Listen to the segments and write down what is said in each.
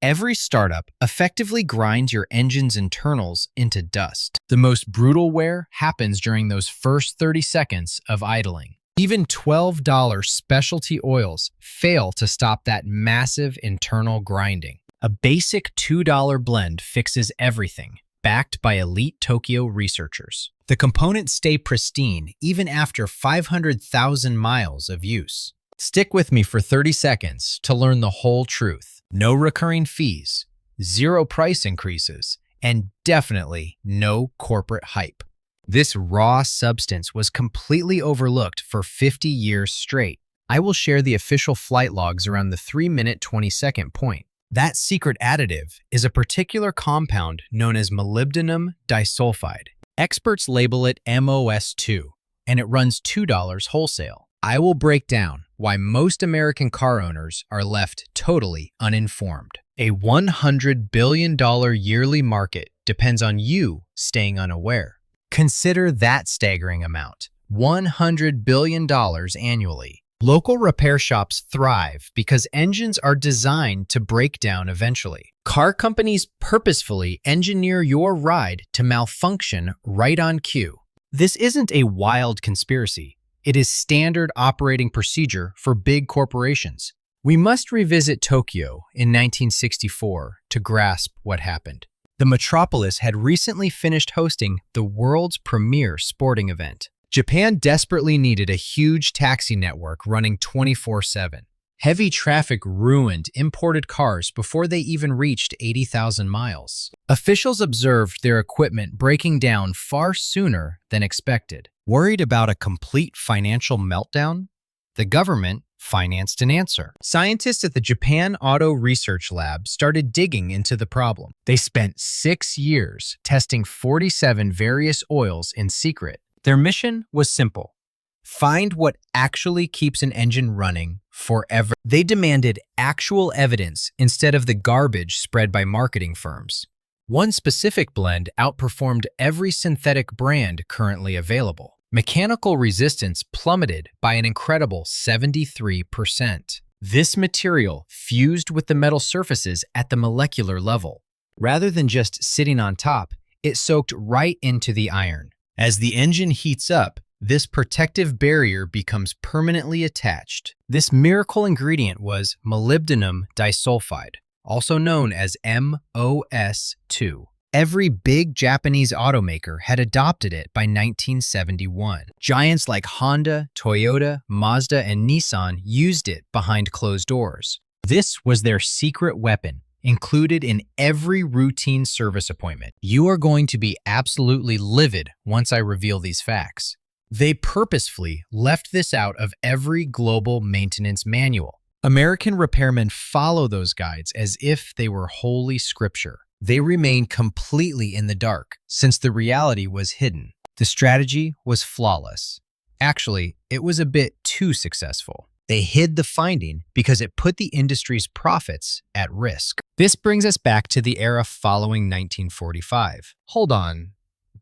Every startup effectively grinds your engine's internals into dust. The most brutal wear happens during those first 30 seconds of idling. Even $12 specialty oils fail to stop that massive internal grinding. A basic $2 blend fixes everything, backed by elite Tokyo researchers. The components stay pristine even after 500,000 miles of use. Stick with me for 30 seconds to learn the whole truth. No recurring fees, zero price increases, and definitely no corporate hype. This raw substance was completely overlooked for 50 years straight. I will share the official flight logs around the 3-minute 20-second point. That secret additive is a particular compound known as molybdenum disulfide. Experts label it MOS2, and it runs $2 wholesale. I will break down why most American car owners are left totally uninformed. A $100 billion yearly market depends on you staying unaware. Consider that staggering amount, $100 billion annually. Local repair shops thrive because engines are designed to break down eventually. Car companies purposefully engineer your ride to malfunction right on cue. This isn't a wild conspiracy. It is standard operating procedure for big corporations. We must revisit Tokyo in 1964 to grasp what happened. The metropolis had recently finished hosting the world's premier sporting event. Japan desperately needed a huge taxi network running 24/7. Heavy traffic ruined imported cars before they even reached 80,000 miles. Officials observed their equipment breaking down far sooner than expected. Worried about a complete financial meltdown? The government financed an answer. Scientists at the Japan Auto Research Lab started digging into the problem. They spent 6 years testing 47 various oils in secret. Their mission was simple: find what actually keeps an engine running forever. They demanded actual evidence instead of the garbage spread by marketing firms. One specific blend outperformed every synthetic brand currently available. Mechanical resistance plummeted by an incredible 73%. This material fused with the metal surfaces at the molecular level. Rather than just sitting on top, it soaked right into the iron. As the engine heats up, this protective barrier becomes permanently attached. This miracle ingredient was molybdenum disulfide, also known as MOS2. Every big Japanese automaker had adopted it by 1971. Giants like Honda, Toyota, Mazda, and Nissan used it behind closed doors. This was their secret weapon, included in every routine service appointment. You are going to be absolutely livid once I reveal these facts. They purposefully left this out of every global maintenance manual. American repairmen follow those guides as if they were holy scripture. They remain completely in the dark, since the reality was hidden. The strategy was flawless. Actually, it was a bit too successful. They hid the finding because it put the industry's profits at risk. This brings us back to the era following 1945. Hold on.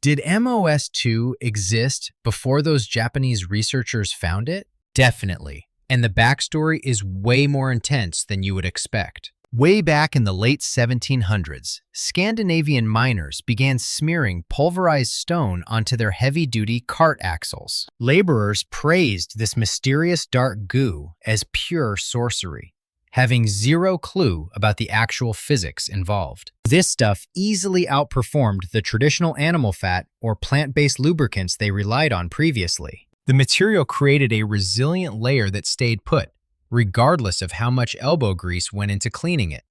Did MOS2 exist before those Japanese researchers found it? Definitely. And the backstory is way more intense than you would expect. Way back in the late 1700s, Scandinavian miners began smearing pulverized stone onto their heavy-duty cart axles. Laborers praised this mysterious dark goo as pure sorcery, having zero clue about the actual physics involved. This stuff easily outperformed the traditional animal fat or plant-based lubricants they relied on previously. The material created a resilient layer that stayed put, regardless of how much elbow grease went into cleaning it.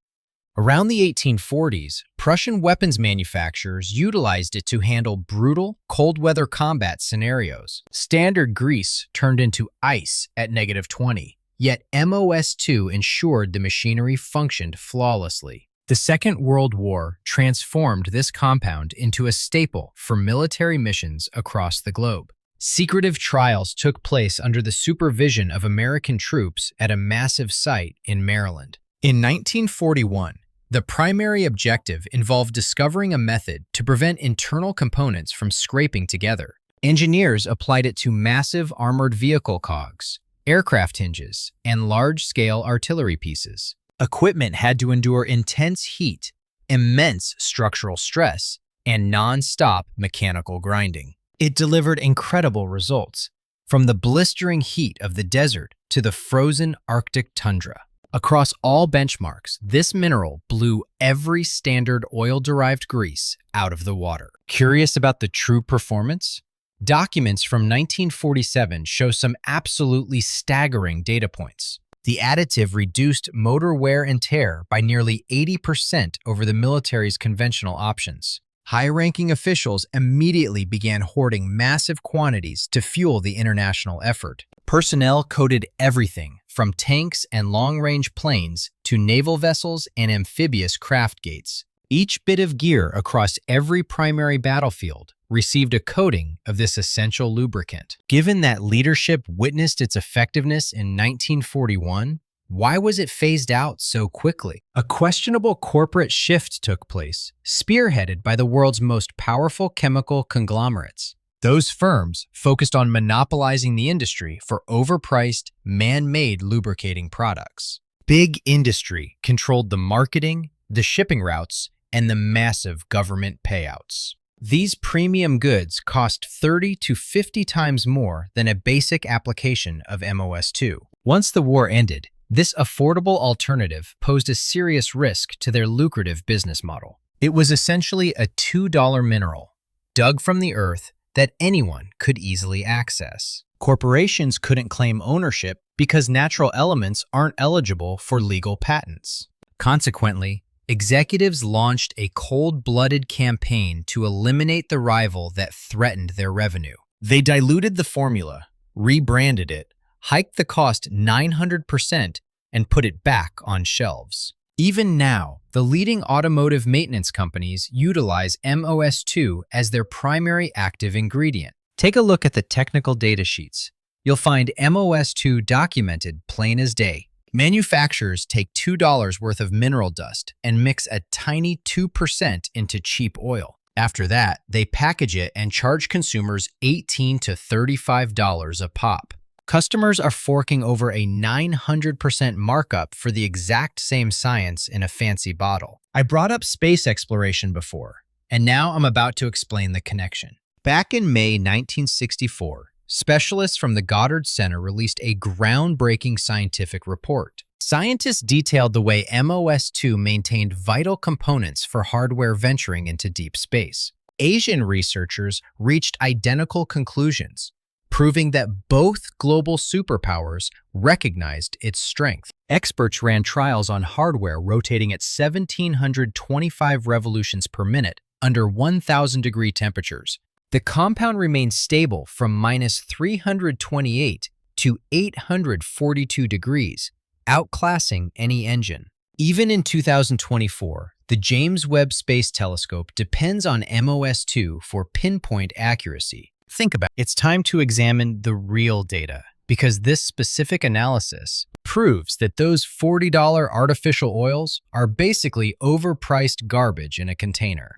Around the 1840s, Prussian weapons manufacturers utilized it to handle brutal, cold-weather combat scenarios. Standard grease turned into ice at -20, yet MOS2 ensured the machinery functioned flawlessly. The Second World War transformed this compound into a staple for military missions across the globe. Secretive trials took place under the supervision of American troops at a massive site in Maryland. In 1941, the primary objective involved discovering a method to prevent internal components from scraping together. Engineers applied it to massive armored vehicle cogs, aircraft hinges, and large-scale artillery pieces. Equipment had to endure intense heat, immense structural stress, and non-stop mechanical grinding. It delivered incredible results, from the blistering heat of the desert to the frozen Arctic tundra. Across all benchmarks, this mineral blew every standard oil-derived grease out of the water. Curious about the true performance? Documents from 1947 show some absolutely staggering data points. The additive reduced motor wear and tear by nearly 80% over the military's conventional options. High-ranking officials immediately began hoarding massive quantities to fuel the international effort. Personnel coated everything from tanks and long-range planes to naval vessels and amphibious craft gates. Each bit of gear across every primary battlefield received a coating of this essential lubricant. Given that leadership witnessed its effectiveness in 1941, why was it phased out so quickly? A questionable corporate shift took place, spearheaded by the world's most powerful chemical conglomerates. Those firms focused on monopolizing the industry for overpriced, man-made lubricating products. Big industry controlled the marketing, the shipping routes, and the massive government payouts. These premium goods cost 30 to 50 times more than a basic application of MOS2. Once the war ended, this affordable alternative posed a serious risk to their lucrative business model. It was essentially a $2 mineral, dug from the earth that anyone could easily access. Corporations couldn't claim ownership because natural elements aren't eligible for legal patents. Consequently, executives launched a cold-blooded campaign to eliminate the rival that threatened their revenue. They diluted the formula, rebranded it, hiked the cost 900%, and put it back on shelves. Even now, the leading automotive maintenance companies utilize MOS2 as their primary active ingredient. Take a look at the technical data sheets. You'll find MOS2 documented plain as day. Manufacturers take $2 worth of mineral dust and mix a tiny 2% into cheap oil. After that, they package it and charge consumers $18 to $35 a pop. Customers are forking over a 900% markup for the exact same science in a fancy bottle. I brought up space exploration before, and now I'm about to explain the connection. Back in May 1964, specialists from the Goddard Center released a groundbreaking scientific report. Scientists detailed the way MOS2 maintained vital components for hardware venturing into deep space. Asian researchers reached identical conclusions, proving that both global superpowers recognized its strength. Experts ran trials on hardware rotating at 1,725 revolutions per minute under 1,000-degree temperatures. The compound remained stable from -328 to 842 degrees, outclassing any engine. Even in 2024, the James Webb Space Telescope depends on MOS2 for pinpoint accuracy. Think about it. It's time to examine the real data, because this specific analysis proves that those $40 artificial oils are basically overpriced garbage in a container.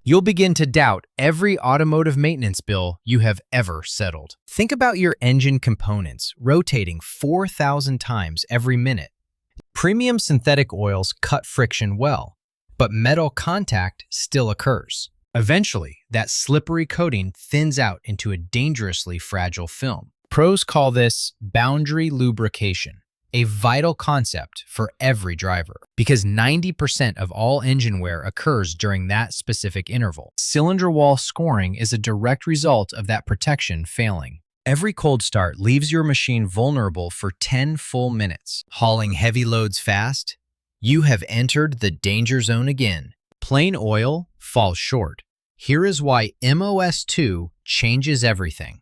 You'll begin to doubt every automotive maintenance bill you have ever settled. Think about your engine components rotating 4,000 times every minute. Premium synthetic oils cut friction well, but metal contact still occurs. Eventually, that slippery coating thins out into a dangerously fragile film. Pros call this boundary lubrication, a vital concept for every driver, because 90% of all engine wear occurs during that specific interval. Cylinder wall scoring is a direct result of that protection failing. Every cold start leaves your machine vulnerable for 10 full minutes. Hauling heavy loads fast? You have entered the danger zone again. Plain oil falls short. Here is why MOS2 changes everything.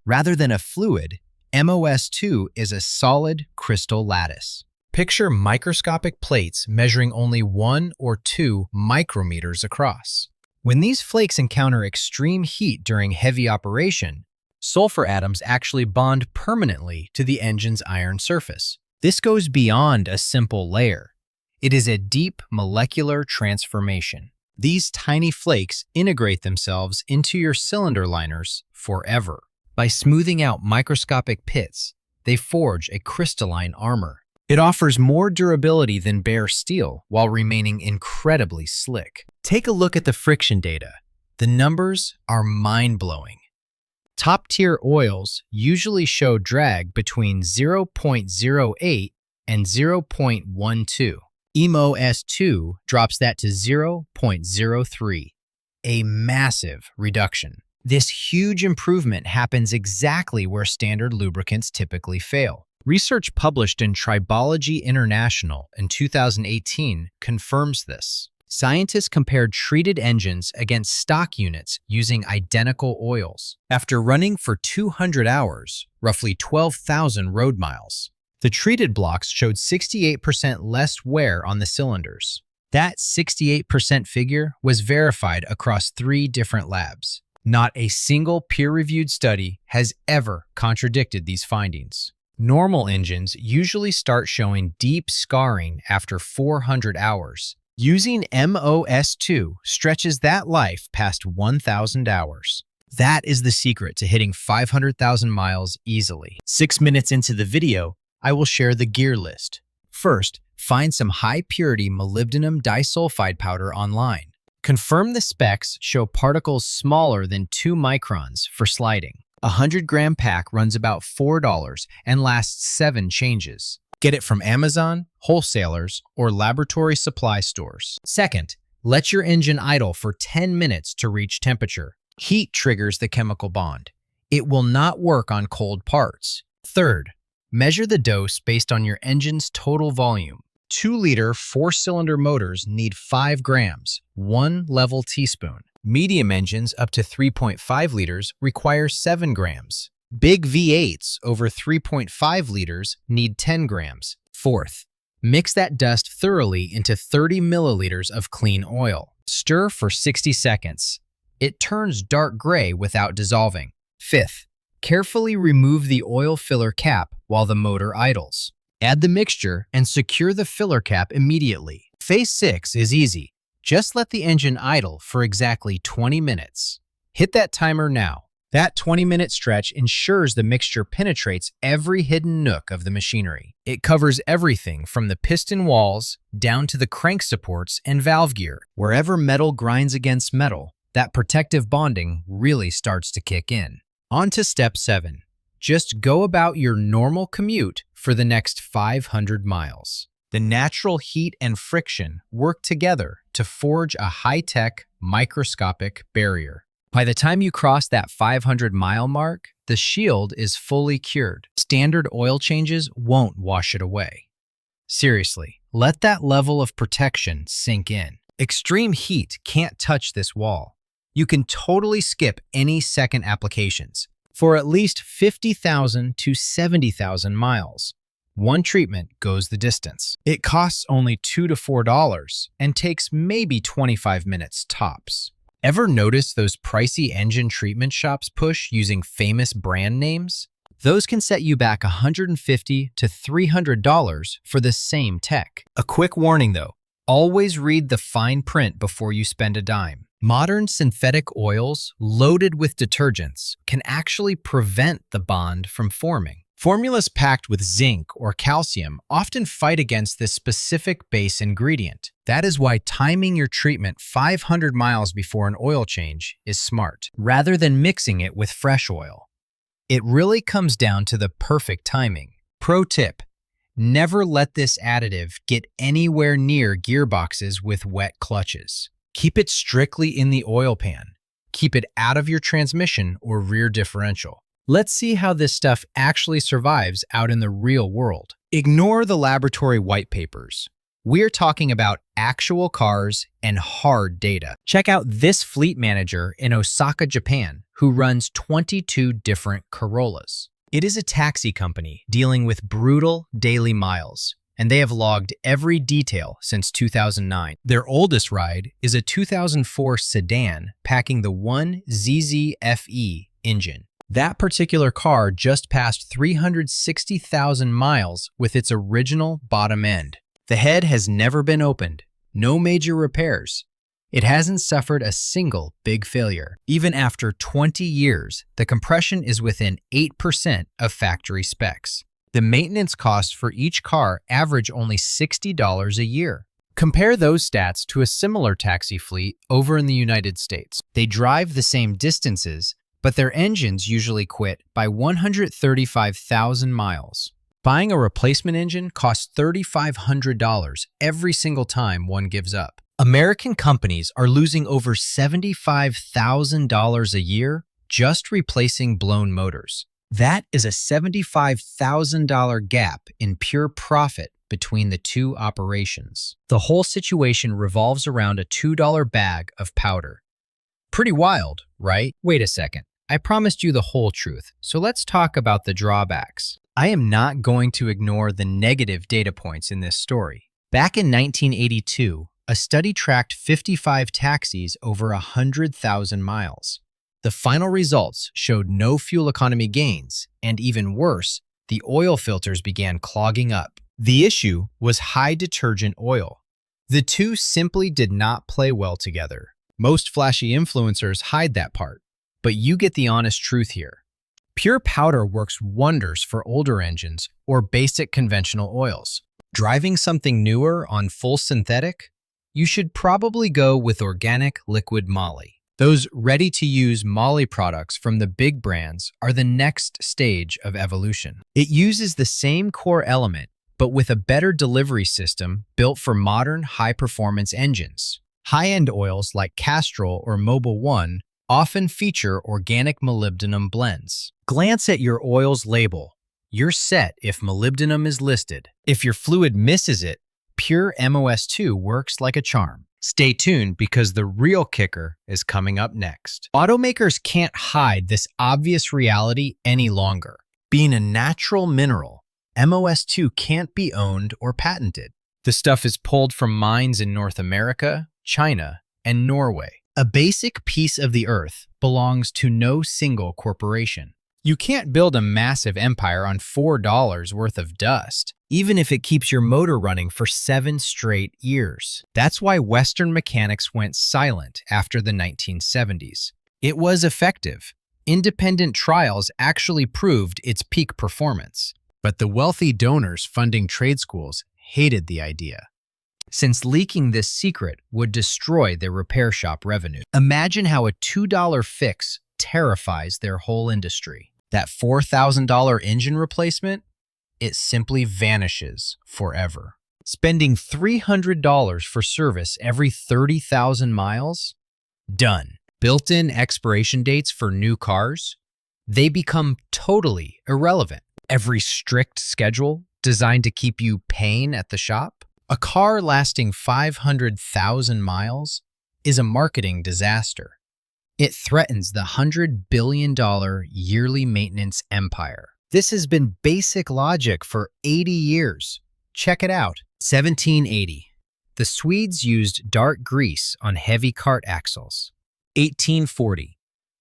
Rather than a fluid, MOS2 is a solid crystal lattice. Picture microscopic plates measuring only 1 or 2 micrometers across. When these flakes encounter extreme heat during heavy operation, sulfur atoms actually bond permanently to the engine's iron surface. This goes beyond a simple layer. It is a deep molecular transformation. These tiny flakes integrate themselves into your cylinder liners forever. By smoothing out microscopic pits, they forge a crystalline armor. It offers more durability than bare steel while remaining incredibly slick. Take a look at the friction data. The numbers are mind-blowing. Top-tier oils usually show drag between 0.08 and 0.12. EMO S2 drops that to 0.03, a massive reduction. This huge improvement happens exactly where standard lubricants typically fail. Research published in Tribology International in 2018 confirms this. Scientists compared treated engines against stock units using identical oils. After running for 200 hours, roughly 12,000 road miles, the treated blocks showed 68% less wear on the cylinders. That 68% figure was verified across 3 different labs. Not a single peer-reviewed study has ever contradicted these findings. Normal engines usually start showing deep scarring after 400 hours. Using MOS2 stretches that life past 1,000 hours. That is the secret to hitting 500,000 miles easily. 6 minutes into the video, I will share the gear list. First, find some high-purity molybdenum disulfide powder online. Confirm the specs show particles smaller than 2 microns for sliding. A 100-gram pack runs about $4 and lasts 7 changes. Get it from Amazon, wholesalers, or laboratory supply stores. Second, let your engine idle for 10 minutes to reach temperature. Heat triggers the chemical bond. It will not work on cold parts. Third, measure the dose based on your engine's total volume. 2-liter 4-cylinder motors need 5 grams, 1 level teaspoon. Medium engines up to 3.5 liters require 7 grams. Big V8s over 3.5 liters need 10 grams. Fourth, mix that dust thoroughly into 30 milliliters of clean oil. Stir for 60 seconds. It turns dark gray without dissolving. Fifth, carefully remove the oil filler cap while the motor idles. Add the mixture and secure the filler cap immediately. Phase 6 is easy. Just let the engine idle for exactly 20 minutes. Hit that timer now. That 20-minute stretch ensures the mixture penetrates every hidden nook of the machinery. It covers everything from the piston walls down to the crank supports and valve gear. Wherever metal grinds against metal, that protective bonding really starts to kick in. On to step 7. Just go about your normal commute for the next 500 miles. The natural heat and friction work together to forge a high-tech, microscopic barrier. By the time you cross that 500-mile mark, the shield is fully cured. Standard oil changes won't wash it away. Seriously, let that level of protection sink in. Extreme heat can't touch this wall. You can totally skip any second applications for at least 50,000 to 70,000 miles. One treatment goes the distance. It costs only $2 to $4 and takes maybe 25 minutes tops. Ever notice those pricey engine treatment shops push using famous brand names? Those can set you back $150 to $300 for the same tech. A quick warning though, always read the fine print before you spend a dime. Modern synthetic oils loaded with detergents can actually prevent the bond from forming. Formulas packed with zinc or calcium often fight against this specific base ingredient. That is why timing your treatment 500 miles before an oil change is smart, rather than mixing it with fresh oil. It really comes down to the perfect timing. Pro tip: never let this additive get anywhere near gearboxes with wet clutches. Keep it strictly in the oil pan. Keep it out of your transmission or rear differential. Let's see how this stuff actually survives out in the real world. Ignore the laboratory white papers. We're talking about actual cars and hard data. Check out this fleet manager in Osaka, Japan, who runs 22 different Corollas. It is a taxi company dealing with brutal daily miles, and they have logged every detail since 2009. Their oldest ride is a 2004 sedan packing the 1ZZ-FE engine. That particular car just passed 360,000 miles with its original bottom end. The head has never been opened, no major repairs. It hasn't suffered a single big failure. Even after 20 years, the compression is within 8% of factory specs. The maintenance costs for each car average only $60 a year. Compare those stats to a similar taxi fleet over in the United States. They drive the same distances, but their engines usually quit by 135,000 miles. Buying a replacement engine costs $3,500 every single time one gives up. American companies are losing over $75,000 a year just replacing blown motors. That is a $75,000 gap in pure profit between the two operations. The whole situation revolves around a $2 bag of powder. Pretty wild, right? Wait a second. I promised you the whole truth, so let's talk about the drawbacks. I am not going to ignore the negative data points in this story. Back in 1982, a study tracked 55 taxis over 100,000 miles. The final results showed no fuel economy gains, and even worse, the oil filters began clogging up. The issue was high detergent oil. The two simply did not play well together. Most flashy influencers hide that part, but you get the honest truth here. Pure powder works wonders for older engines or basic conventional oils. Driving something newer on full synthetic? You should probably go with organic liquid moly. Those ready-to-use moly products from the big brands are the next stage of evolution. It uses the same core element, but with a better delivery system built for modern high-performance engines. High-end oils like Castrol or Mobil 1 often feature organic molybdenum blends. Glance at your oil's label. You're set if molybdenum is listed. If your fluid misses it, pure MOS2 works like a charm. Stay tuned because the real kicker is coming up next. Automakers can't hide this obvious reality any longer. Being a natural mineral, MOS2 can't be owned or patented. The stuff is pulled from mines in North America, China, and Norway. A basic piece of the earth belongs to no single corporation. You can't build a massive empire on $4 worth of dust, even if it keeps your motor running for 7 straight years. That's why Western mechanics went silent after the 1970s. It was effective. Independent trials actually proved its peak performance. But the wealthy donors funding trade schools hated the idea, since leaking this secret would destroy their repair shop revenue. Imagine how a $2 fix terrifies their whole industry. That $4,000 engine replacement, it simply vanishes forever. Spending $300 for service every 30,000 miles? Done. Built-in expiration dates for new cars? They become totally irrelevant. Every strict schedule designed to keep you paying at the shop? A car lasting 500,000 miles is a marketing disaster. It threatens the $100 billion yearly maintenance empire. This has been basic logic for 80 years. Check it out. 1780. The Swedes used dark grease on heavy cart axles. 1840.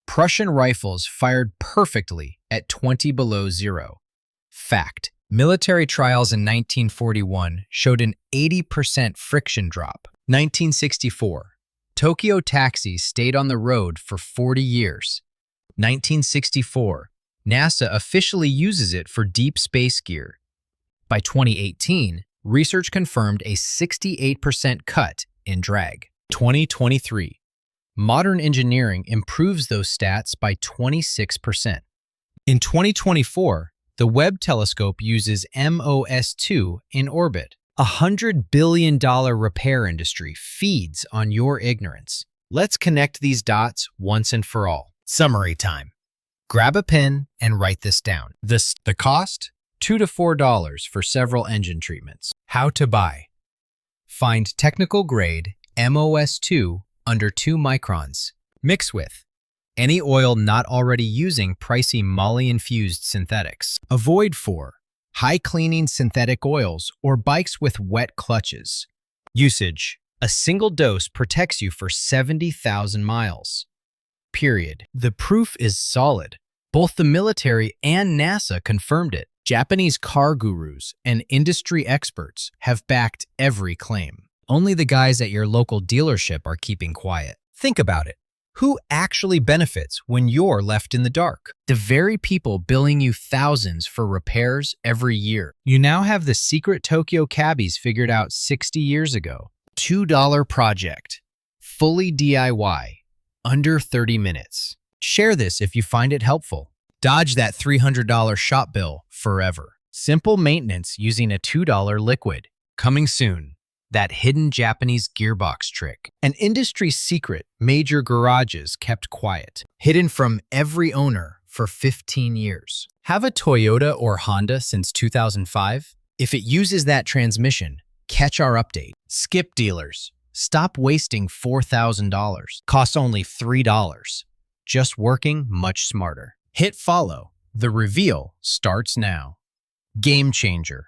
Prussian rifles fired perfectly at 20 below zero. Fact. Military trials in 1941 showed an 80% friction drop. 1964. Tokyo taxis stayed on the road for 40 years. 1964. NASA officially uses it for deep space gear. By 2018, research confirmed a 68% cut in drag. 2023. Modern engineering improves those stats by 26%. In 2024, the Webb telescope uses MOS2 in orbit. A $100 billion repair industry feeds on your ignorance. Let's connect these dots once and for all. Summary time. Grab a pen and write this down. The cost? $2 to $4 for several engine treatments. How to buy. Find technical grade MOS2 under 2 microns. Mix with any oil not already using pricey moly-infused synthetics. Avoid high-cleaning synthetic oils or bikes with wet clutches. Usage. A single dose protects you for 70,000 miles. Period. The proof is solid. Both the military and NASA confirmed it. Japanese car gurus and industry experts have backed every claim. Only the guys at your local dealership are keeping quiet. Think about it. Who actually benefits when you're left in the dark? The very people billing you thousands for repairs every year. You now have the secret Tokyo cabbies figured out 60 years ago. $2 project. Fully DIY. Under 30 minutes. Share this if you find it helpful. Dodge that $300 shop bill forever. Simple maintenance using a $2 liquid. Coming soon. That hidden Japanese gearbox trick. An industry secret major garages kept quiet. Hidden from every owner for 15 years. Have a Toyota or Honda since 2005? If it uses that transmission, catch our update. Skip dealers. Stop wasting $4,000. Costs only $3. Just working much smarter. Hit follow. The reveal starts now. Game changer.